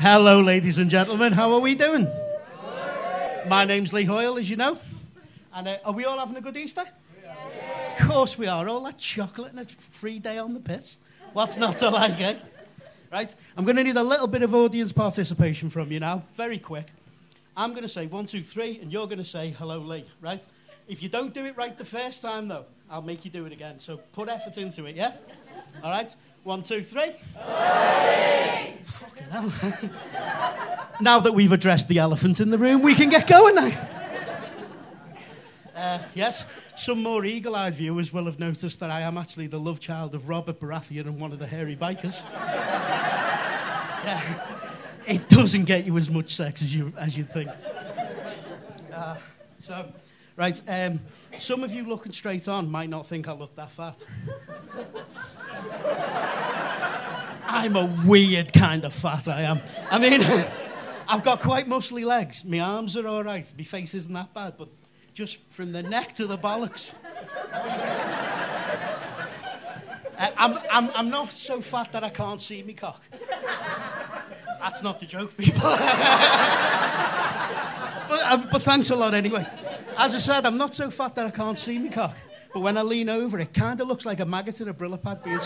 Hello, ladies and gentlemen. How are we doing? My name's Lee Hoyle, as you know. And are we all having a good Easter? Yeah. Of course we are. All that chocolate and a free day on the piss. What's not to like, eh? Right? I'm going to need a little bit of audience participation from you now. Very quick. I'm going to say 1, 2, 3, and you're going to say hello, Lee. Right? If you don't do it right the first time, though, I'll make you do it again. So put effort into it, yeah? All right? 1, 2, 3. Hey! Fucking hell. Now that we've addressed the elephant in the room, we can get going now. Yes, some more eagle-eyed viewers will have noticed that I am actually the love child of Robert Baratheon and one of the hairy bikers. It doesn't get you as much sex as you'd think. Right, some of you looking straight on might not think I look that fat. I'm a weird kind of fat, I am. I mean, I've got quite muscly legs. My arms are all right. My face isn't that bad, but just from the neck to the bollocks. I'm not so fat that I can't see me cock. That's not the joke, people. But thanks a lot anyway. As I said, I'm not so fat that I can't see me cock. But when I lean over, it kind of looks like a maggot in a Brillo pad being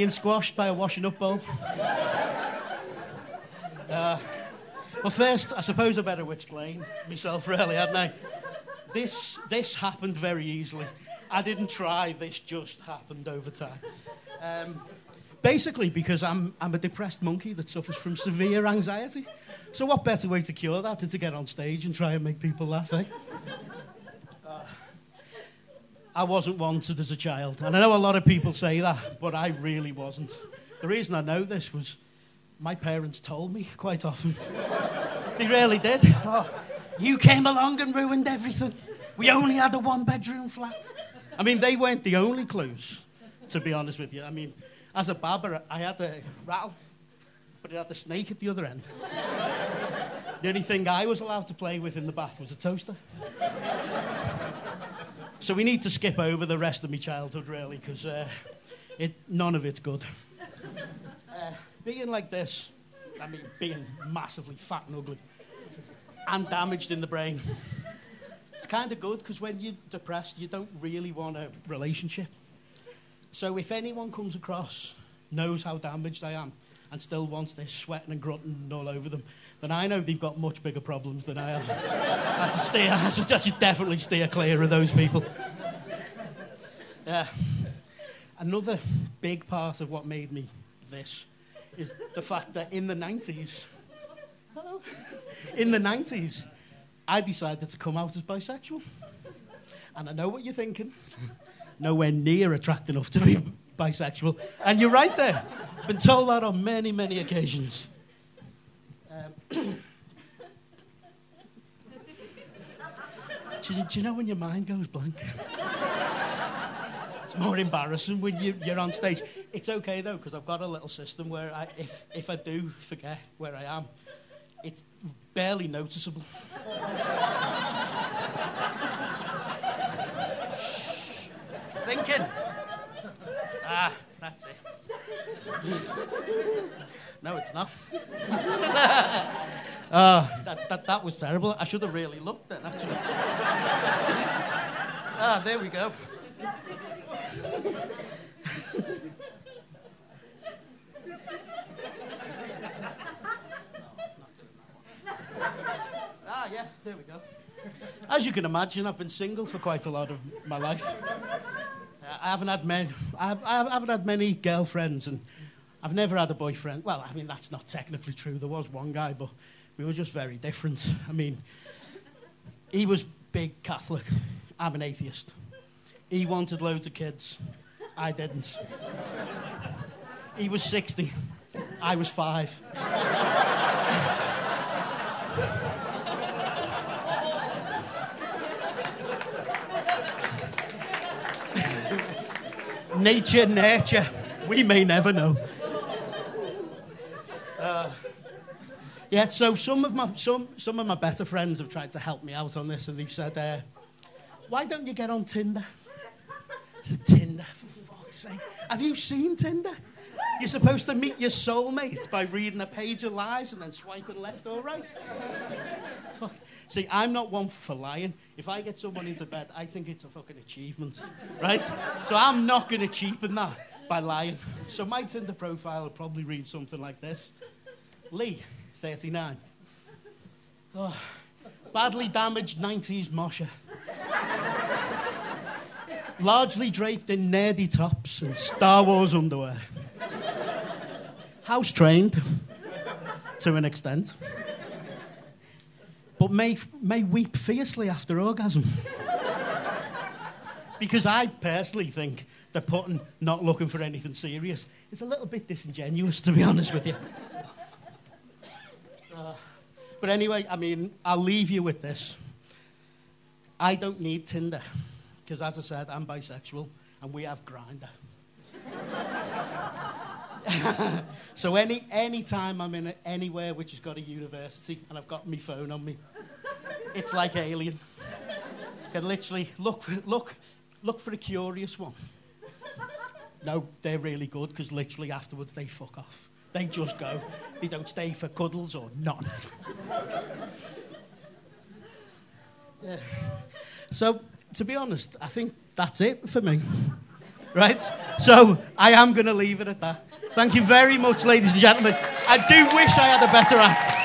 squashed by a washing up bowl. Well, first, I suppose I better explain myself, really, hadn't I? This happened very easily. I didn't try. This just happened over time. Basically, because I'm a depressed monkey that suffers from severe anxiety. So what better way to cure that than to get on stage and try and make people laugh, eh? I wasn't wanted as a child. And I know a lot of people say that, but I really wasn't. The reason I know this was my parents told me quite often. They really did. Oh, you came along and ruined everything. We only had a 1-bedroom flat. I mean, they weren't the only clues, to be honest with you. I mean, as a babber, I had a rattle, but it had a snake at the other end. The only thing I was allowed to play with in the bath was a toaster. So we need to skip over the rest of my childhood, really, because none of it's good. Being like this, I mean, being massively fat and ugly, and damaged in the brain, it's kind of good, because when you're depressed, you don't really want a relationship. So if anyone comes across, knows how damaged I am, and still wants this sweating and grunting all over them, then I know they've got much bigger problems than I have. I should definitely steer clear of those people. Another big part of what made me this is the fact that in the 90s, I decided to come out as bisexual. And I know what you're thinking. Nowhere near attractive enough to be bisexual. And you're right there. I've been told that on many, many occasions. Do you know when your mind goes blank? It's more embarrassing when you're on stage. It's okay, though, because I've got a little system where if I do forget where I am, it's barely noticeable. Thinking. That's it. No, it's not. That was terrible. I should have really looked then, actually. There we go. Yeah, there we go. As you can imagine, I've been single for quite a lot of my life. I haven't had many girlfriends, and I've never had a boyfriend. Well, I mean, that's not technically true. There was one guy, but we were just very different. I mean, he was big Catholic. I'm an atheist. He wanted loads of kids. I didn't. He was 60. I was 5. Nature. We may never know. Yeah, so some of my better friends have tried to help me out on this, and they've said, why don't you get on Tinder? I said, Tinder, for fuck's sake. Have you seen Tinder? You're supposed to meet your soulmate by reading a page of lies and then swiping left or right. Fuck. See, I'm not one for lying. If I get someone into bed, I think it's a fucking achievement, right? So I'm not going to cheapen that by lying. So my Tinder profile will probably read something like this. Lee, 39. Oh, badly damaged 90s mosher. Largely draped in nerdy tops and Star Wars underwear. House trained, to an extent. But may weep fiercely after orgasm. Because I personally think that putting not looking for anything serious is a little bit disingenuous, to be honest with you. But anyway, I mean, I'll leave you with this. I don't need Tinder. Because as I said, I'm bisexual and we have Grindr. So any time I'm in anywhere which has got a university and I've got my phone on me, it's like Alien. You can literally look for a curious one. No, they're really good because literally afterwards they fuck off. They just go. They don't stay for cuddles or none. Yeah. So, to be honest, I think that's it for me. Right? So, I am going to leave it at that. Thank you very much, ladies and gentlemen. I do wish I had a better act.